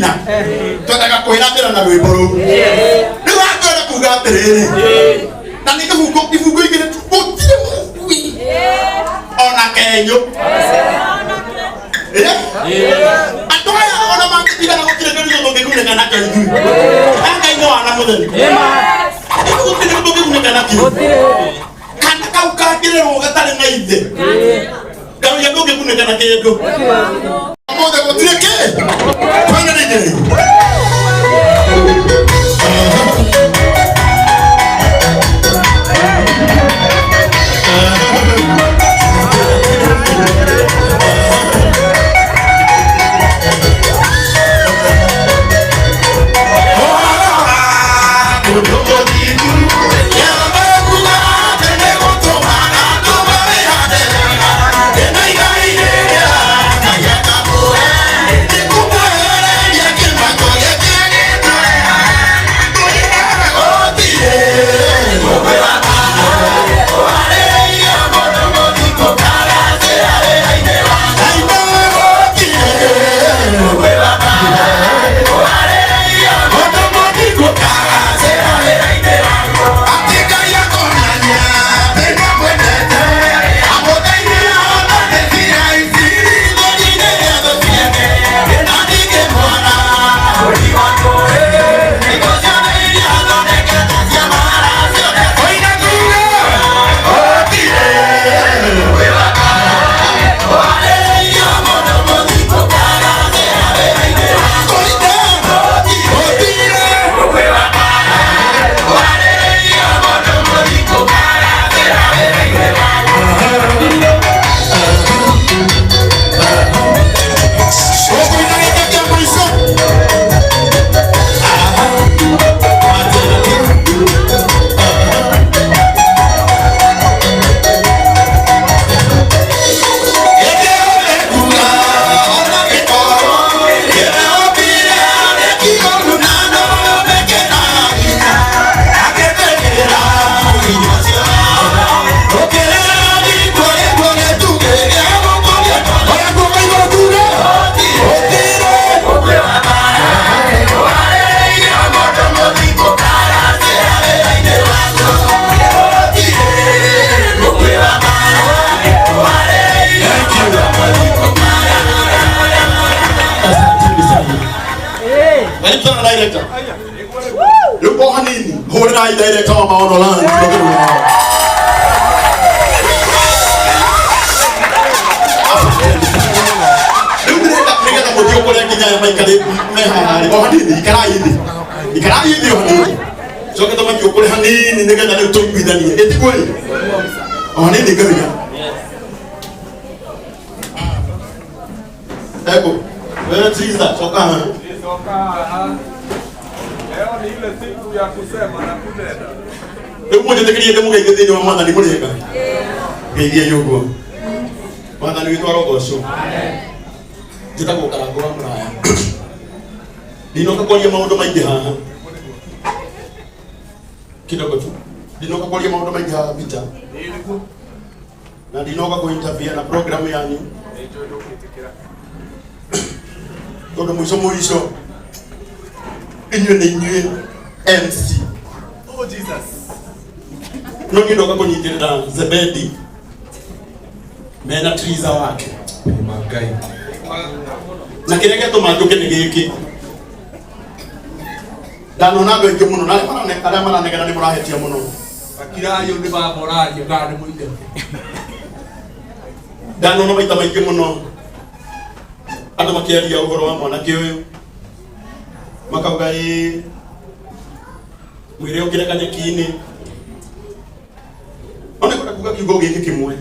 nyina twataka kuhiratira na rwimbo ru ni wakwenda kuga atiriri na ni kifungo igire gutire mukui ona kenyo atoya ona makitira na gutire ndio ngikuneka na kenyu anga ino ana mutheri gutire ndio ngikuneka na kenyu kana kaukakire ro gatare na ithe Kau yang kau kepun dengan anak itu. Kamu dah kau tidak ke? Mana ni? Director wa maono langu nigenda muthio kuria kinya maikari mehari o hanini ikara hivi hanini soke tama kio kuria hanini nigenda ni tumbithanie eti kweli o hanini garia ego wewe tiza soka leo ni ile siku ya kusema na kunena. Hebu moja tekelie demu kai gethini wa mwana ni murega. Ngeithia yugo. Mwana ni witwa rogoco. Amen. Njitagwo karango wa muraya. Ndinoka kwaria maundu maingi haha. Kidogo tu. Ndinoka kwaria maundu maingi haha Peter. Na ndinoka ku interview na program yanyu. Todo mwisho inywe MC. Oh Jesus. Nongi ndoka kunyitirira Zebedi. Mena triza wake. Magai. Na kireke to manduke ni giki. Dano nago iki muno na ara mana negana ni murahetia muno. Akirayo ni baboraje gane muinde. Dano no maita maingi muno. Ando makiaria uhoro wa mwana kiuyu. Makauga mwire ukire kanyeki-ini ona kuga kiugo giki kimwe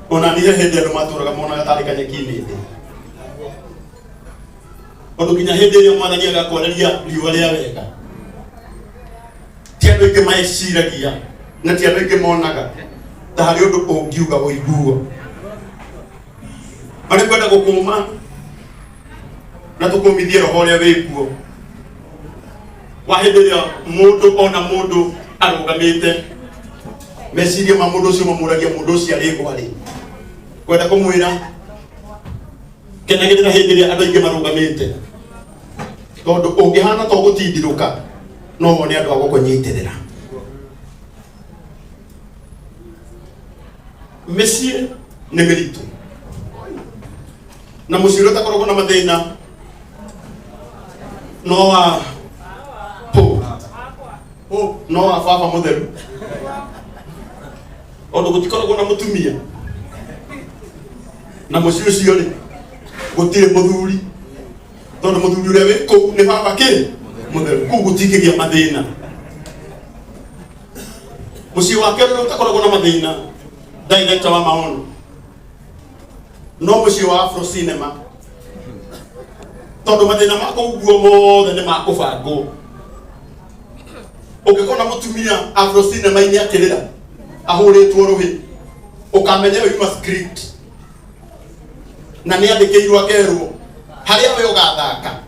ona ni hindi andu maturaga mona gatari kanyeki-ini ondu nginya hindi ĩrĩa mwathani agakwoneria riũa rĩa wega ti andũ aingĩ maeciragia na ti andũ aingĩ monaga ta harĩ ũndũ ũngiuga ũiguo arĩ kwenda gũkũma na tukumithie roho ria wikuo wa hindiria mundu ona mundu arugamite meciria ma mundu ucio mamuragia mundu ucio ari gwari kwenda kumwira kenagirira hindiria andu aingi marugamite tondu ungihana to gutindiruka no wone andu agukunyitirira Messi ne meritu na musiro takoragwo na mathina no wa no wa baba mutheru ondu gutikoragwo na mutumia na musiro cio ri gutire muthuri tondu muthuri uria wi kou ni baba ki mutheru kou gutikigia mathina mucio wake uria utakoragwo na mathina director wa maono no mucio wa Afro Cinema tondu mathina mako uguo mothe ni makubangwo ukikona mutumia Afro Cinema ini akirira ahuritwo ruhi ukamenya yuma script na ni andikirwo akerwo haria we ugathaka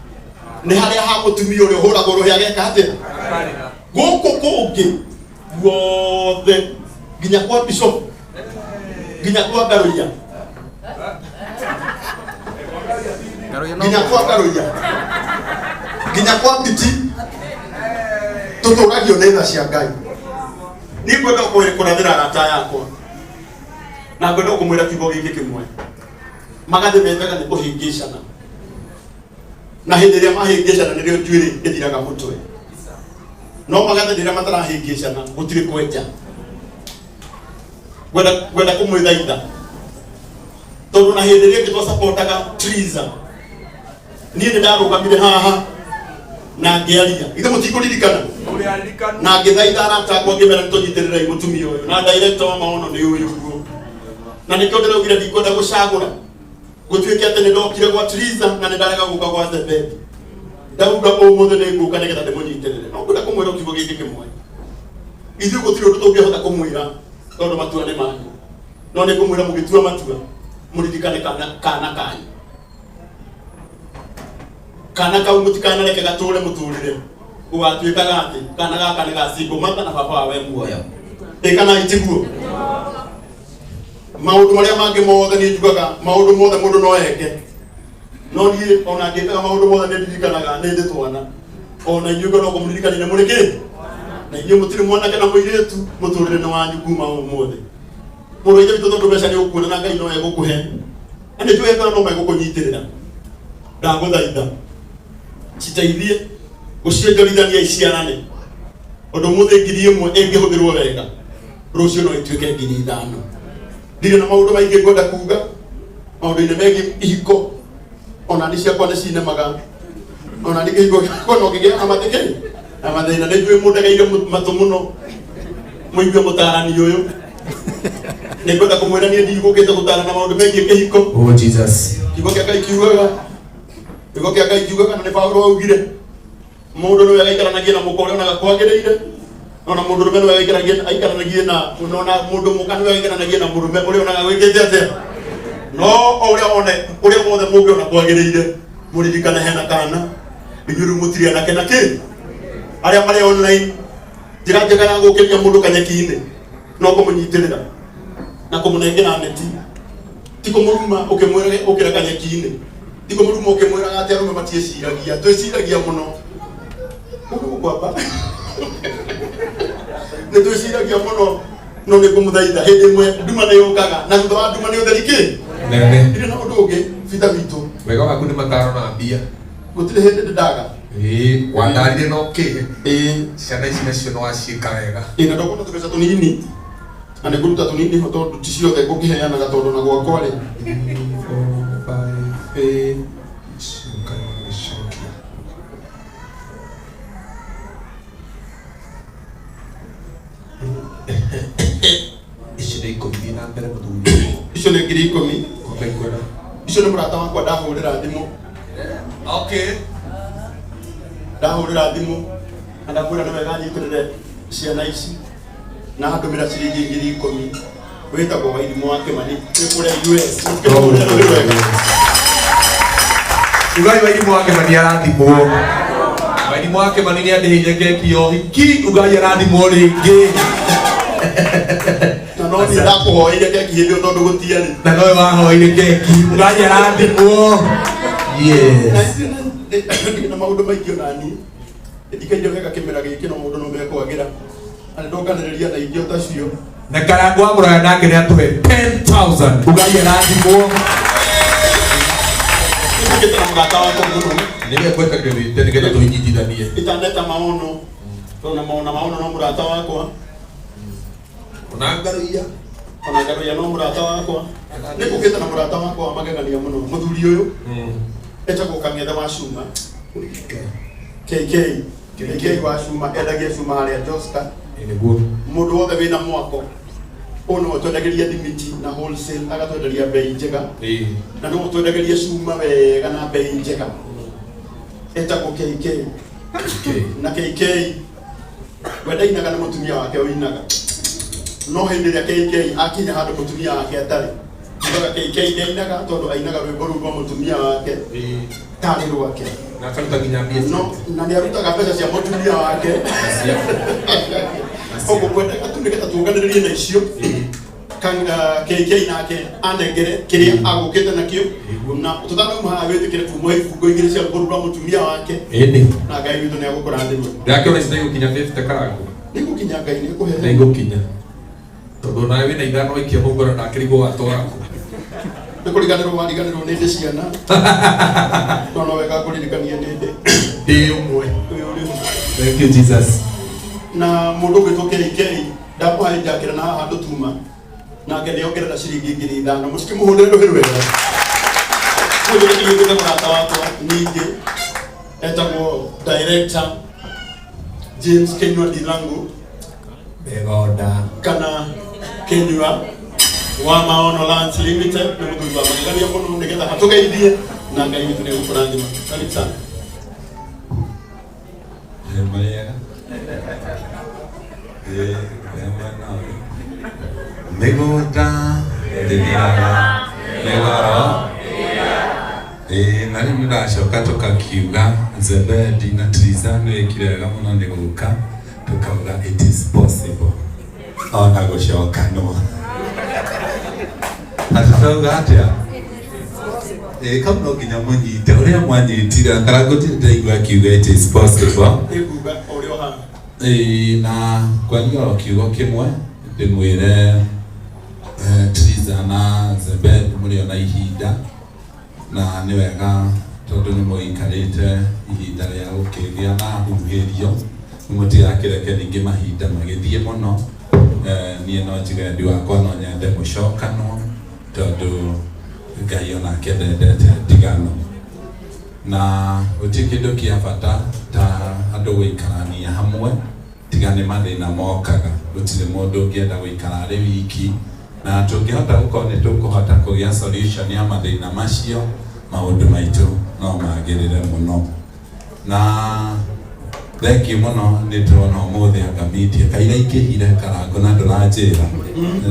ni haria ha mutumia uri uhuragwo ruhi ageka atia guku kungi guothe nginya kwa bishop nginya kwa Garuya nginya kwa Garuya nginya kwa Biti tuturagio nĩ tha cia Ngai ni ngwenda kũrathĩra arata yakwa na ngwenda kũmwĩra kiugo gĩkĩ kĩmwe magathĩ mendaga nĩ kũhĩngĩcana na hĩndĩ ĩrĩa mahĩngĩcana nĩrĩo njuĩrĩ ĩthiraga mũtwe no magathĩ rĩrĩa matarahĩngĩcana gũtirĩ kwenja gwenda kũmwĩthaitha tondu na hĩndĩ ĩrĩa ngĩtwa supportaga Triza niĩ nĩ ndarũgamire haha na ngĩaria ithe mũtikũririkana na ngĩthaitha arata akwa ngĩmera nĩtũnyitĩrĩrai mũtumia ũyũ na director wa maono nĩ ũyũ guo na nĩkĩo ndĩraugire ndikwenda gũcagũra gũtuĩke atĩ nĩndokire gwa Triza na nĩndarega gũka gwa Zebedi ndauga ũmũthĩ nĩngũka nĩgetha ndĩmũnyitĩrĩre no ngwenda kũmwĩra kiugo gĩkĩ kĩmwe ithuĩ gũtirĩ ũndũ tũngĩhota kũmwĩra tondu matua nĩ manyu no nĩ ngũmwĩra mũgĩtua matua mũririkane kana kanyu kana kau mũtikanareke gatũre mũtũrĩre ũgatuĩkaga atĩ kana gaka nĩ gacingwo matha na baba wawe muoya ĩkana itiguo maũndũ marĩa mangĩ mothe nĩ njugaga maũndũ mothe mũndũ no eke no niĩ ona ngĩkaga maũndũ mothe nĩ ndirikanaga nĩ ndĩ twana ona inyuĩ ngona kũmũririkania nĩ mũrĩ kĩ na inyuĩ mũtirĩ mwanake na mũirĩtu mũtũrĩre nĩ wanyu kuma ũmũthĩ mũndũ ithe witũ tondu mbeca nĩ ũkuona na Ngai no egũkũhe na nĩ njũĩ ngona no megũkũnyitĩrĩra ndagũthaitha citeithie gũcionjorithania iciarane ũndũ mũthĩ ngiri ĩmwe ĩngĩhũthĩrwo wega rũciũ no ĩtuĩke ngiri 5 ndirĩ na maũndũ maingĩ ngwenda kuga maũndũ-inĩ megiĩ ihiko ona nĩ ciakwa nĩ cinemaga ona nĩ kĩhiko gĩakwa no kĩgĩa na mathĩkĩ na mathĩna nĩ njũĩ mũndegeire matũ mũno mũigue mũtarani ũyũ nĩ ngwenda kũmwĩra niĩ ndigũkĩte gũtarana maũndũ megiĩ kĩhiko Oh Jesus. kiugo kĩa Ngai kiugaga kiugo kĩa Ngai kiugaga na nĩ Paulo augire mũndũ nĩwe agaikaranagia na mũka ũrĩa onaga kwagĩrĩire ona mũndũ rũme nĩwe aikaranagia na mũndũ mũka nĩwe aikaranagia na mũrũme ũrĩa onaga gwĩkĩte atĩa no ũrĩa wothe mũngĩona kwagĩrĩire mũririkane hena kana inyuĩ rĩu mũtirĩ anake na kĩ arĩa marĩ online njĩra njega ya gũkĩria mũndũ kanyeki-inĩ no kũmũnyitĩrĩra na kũmũnengera neti ti kũmũruma ũkĩra kanyeki-inĩ ti kũmũruma ũkĩmwĩraga atĩ arũme matiĩciragia twĩciragia mũno mũndũ gũkwamba nĩ twĩciragia mũno no nĩ kũmũthaitha hĩndĩ ĩmwe nduma nĩ yũkaga na thutha wa nduma nĩ ũtheri kĩ Nene. ndirĩ na ũndũ ũngĩ bita witũ Wega waku nĩ mataro na mbia. gũtirĩ hĩndĩ ndĩndaga Wandarire no kĩ. ĩĩ Ciana ici nacio no waciĩka wega. na ndokwenda tũbeca tũnini na nĩ ngũruta tũnini ho tondũ ti ciothe ngũkĩheanaga tondũ na gwakwa rĩ icio nĩ 10 na mbere mũthuri. icio nĩ 10,000 Ũmekwĩra. icio nĩ mũrata wakwa ndahũrĩra thimũ ndahũrĩra thimũ na ndakwĩra nĩ wega nyitĩrĩre ciana ici na handũmĩra ciringi 10,000 wĩtagwo Wairimu wa Kĩmani wĩ kũrĩa US Ugai Wairimu wa Kĩmani arathimwo. Wairimu wa Kĩmani nĩ andĩhĩire keki ya ũhiki. Ugai arathimwo rĩngĩ. na no ni ndakuhoire keki hindi tondu gutiari na no wahoire keki Ngai arathimwo. Yes. na maundu maingĩ onani ndikaire wega kimera gĩkĩ no mũndũ no mekwagira na ndokanĩrĩria na ingĩ tacio na Karangu amũraga nake nĩ atũhe 10,000 Ngai arathimwo. Kita mgata wako mũno Nĩwe kweka kĩrĩte nĩgetha tũinyitithanie. Itandeta maono tona maono no mũrata wakwa Onangaruia no mũrata wakwa nĩkũgĩte na mũrata wakwa magegania mũno mũthuri ũyũ etagwo Kang'ethe wa Cuma KK wa Cuma endagia cuma harĩa Joska nĩguo mũndũ wothe wĩna mwako ono twendagĩria thimiti na wholesale agatwenderia bei njega na no twendagĩria cuma wega na bei njega etagwo KK na KK wendainaga na mũtumia wake ũinaga no hĩndĩ ĩrĩa KK akinya handũ mũtumia wake atarĩ ndoga KK ndainaga tondũ ainaga rwĩmbo rũu rwa mũtumia wake tarĩ rwake na karuta nginya mbia no na nĩarutaga mbeca cia mũtumia wake koguo kwendaga tu nĩgetha tuonganĩrĩrie na icio KK nake anengere kĩrĩa agũkĩte nakĩo na tũtanauma haha wĩtĩkĩre kuma ibungo igĩrĩ cia rwĩmbo rwa mũtumia wake na Ngai witũ nĩagũkũrathimwo ndakĩona ici nĩigũkinya 50 Karangu nĩgũkinya Ngai nĩkũhe nĩigũkinya tondũ nawe wĩna ithano ikia mũgũra na akĩrigwo watwaraku nĩkũriganĩrwo wariganĩrwo nĩ ndĩ ciana no wega kũririkania nĩ ndĩ ũmwe. Thank you Jesus. Na mũndũ gwĩtwo KK ndakũhaĩ njakĩra na haha ndũtuma nake nĩongerera ciringi 5,000 mũtikĩmũhũrĩre rũhĩ rwega mũndũ nĩkĩgĩte mũrata wakwa ningĩ etagwo director James Kenyua Ndirangu Begoda kana Kenyua wa Maono Lands Limited na mũthuri wa magegania mũno nĩgetha matũgeithie na Ngai witũ nĩegũkũrathima. Karibu sana. Mĩgũnda ndĩthiaga mĩgoro na rĩu nĩndacoka tũkakiuga Zebedi na Triza nĩwĩkire wega mũno nĩ gũka tũkauga it is possible ona gũcokanwo atũtauga atĩa kama no nginya mũnyite ũrĩa mwanyitire Karangu ndĩraigua akiuga it is possible na kwaria o kiugo kĩmwe ndĩmwĩre Triza na Zebedi mũrĩ ona ihinda na nĩ wega tondũ nĩ mũikarĩte ihinda rĩa gũkĩgĩa na huhĩrio mũtirakĩreke ningĩ mahinda magĩthiĩ mũno niĩ no njuge ndi wakwa no nyende mũcokanwo tondũ Ngai onake ndendete ndigano na gũtirĩ kĩndũ kĩa bata ta andũ gũikarania hamwe tiga nĩ mathĩna mokaga gũtirĩ mũndũ ũngĩenda gũikara arĩ wiki na tũngĩhota gũkorwo nĩ tũkũhota kũgĩa solution ya mathĩna macio maũndũ maitũ no magĩrĩre mũno na thank you mũno nĩ tũrona ũmũthĩ angamitie kaira ingĩhire Karangu na ndũranjĩra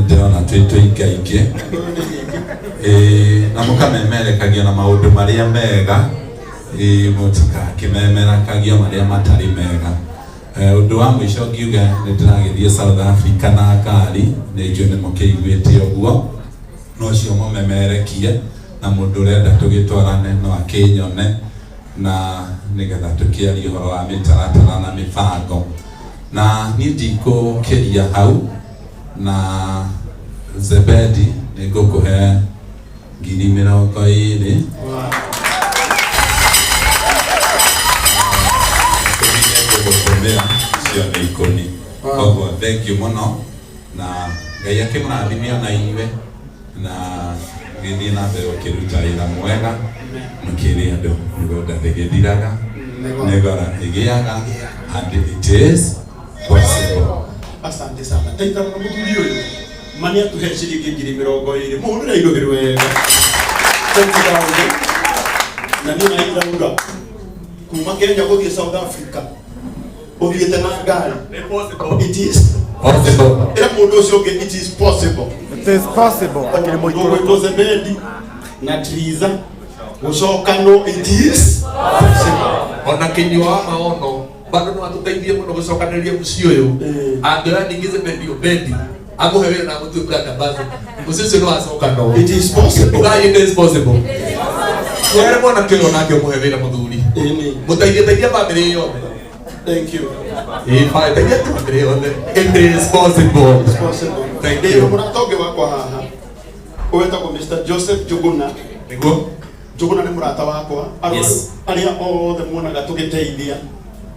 ndĩrona twĩ tũingaingĩ na mũkamemerekagia na maũndũ marĩa mega mũtikakĩmemerakagia marĩa matarĩ mega. Ũndũ wa mũico ngiuga nĩ ndĩragĩthiĩ South Africa na ngari nĩnjũĩ nĩ mũkĩiguĩte ũguo no ũcio mũmemerekie na mũndũ ũrenda tũgĩtwarane no akĩnyone na nĩgetha tũkĩarie ũhoro wa mĩtaratara na mĩbango na niĩ ndikũkĩria hau na Zebedi nĩ ngũkũhe 20,000 cio nĩ ikũmi. Koguo thank you mũno na Ngai akĩmũrathime ona inyuĩ na gĩthiĩ na mbere ũkĩruta wĩra mwega mũkĩrĩ andũ mĩgũnda ndĩgĩthiraga mĩgora ĩgĩaga and it is possible. Asante sana. Taitana na mũthuri ũyũ mani atuhe ciringi 20,000 mũhũrĩre irũhĩ rwega. Na niĩ nairaura kuma Kenya gũthiĩ South Africa ũthiĩte na ngari. It is possible. Ĩra mũndũ ũcio ũngĩ it is possible. It is possible. Akĩrĩ mũikũrũko Zebedi na Triza gũcokanwo it is possible. Ona Kenyua wa Maono bado no atuteithie mũno gũcokanĩrĩria mũciĩ ũyũ angĩoya ningĩ Zebedi Obedi amuhewera na mutu brother bazo usisi no asoka no It is possible. it is possible yare mwana kero na kyo muhewera muthuri mutaithia family yo. Thank you. If I take it to it is possible. It's possible. Thank you. you. Muratoge wakwa haha. Uwetagwo Mr. Joseph Juguna. Niguo. Juguna ni murata wakwa. Yes. Aria othe muonaga tugiteithia.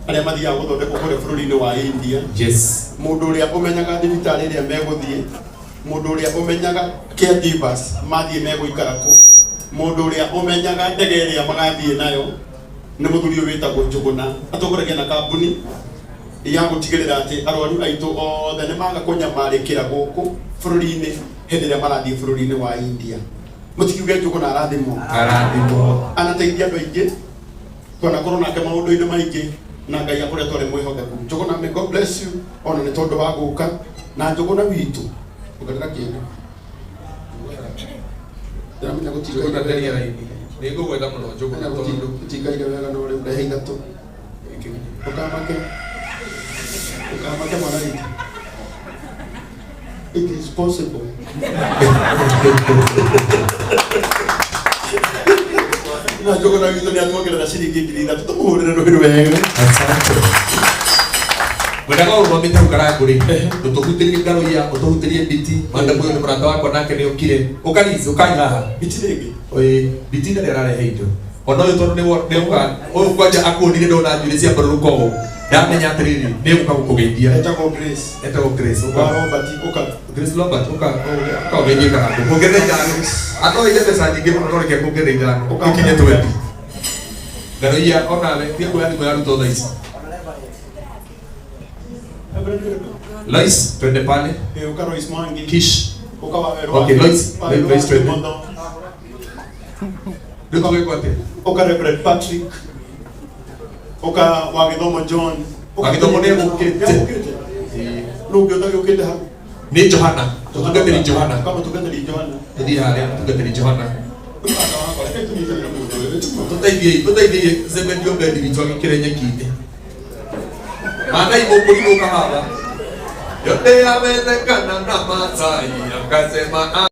Aria mathiaga guthondekwo kure bururi-ini wa India. Yes. Mundu uria umenyaga thibitari iria meguthie. Mundu uria umenyaga caregivers mathie meguikara ku. Mundu uria umenyaga ndege iria magathie nayo. Ni muthuri uyu witagwo Juguna. Atongoragia na kambuni ya gutigirira ati arwaru aitu othe ni maga kunyamarikira guku bururi-ini hindi iria marathie bururi-ini wa India. Mutikiuge Juguna arathimo anateithia andu aingi kona korwo nake maundu-ini maingi na Ngai akore twari mwihokeku. Juguna, may God bless you ona ni tondu wa guka na Juguna witu ugatira kindu ndamenya Juguna ndari ya raini nigo gwetha muno Juguna tondu gutigaire wega no ri ndehe ithatu ukamake mwana witu. It is possible. Na Juguna witu ni atuongerera ciringi ngiri ithatu tumuhurire rwiri wega. Mwendaga urwamite ukaranguri tutugutirie ngaro ya utugutirie biti manda muyo ni murata wakwa nake ni ukire ukarizi ukanyaha Biti ringi oi biti nda ararehe indo ona uyu tondu ni uka uyu kwanja akuonire ndona njuri cia mbaruruko ndamenya atiriri ni uka gukugeithia etagwo Grace uka Robert uka Grace Robert uka ugeithia kana kugeithia ato ile pesa nyingi muno reke kugeithia ukinye twendi ngaro ya ona we pia kwa ni yaruto thaisi Lois, twende pale. uka Royce Mwangi Kish. uka wa Okay, Lois twende. Ndio kwa kote. uka Reverend Patrick uka wa Githomo John Wa Githomo ne mukete. Nugyo ndagyo ukende ha Ni Johanna. Tutungatiri Johanna. kama tugenderi Johanna Ndi hale tutungatiri Johanna. Tutaithie Tutaithie zemendio bendi bitwa gikire nyekinde. Mana ibokuri no kahaba. Yote yawezekana na Masai akasema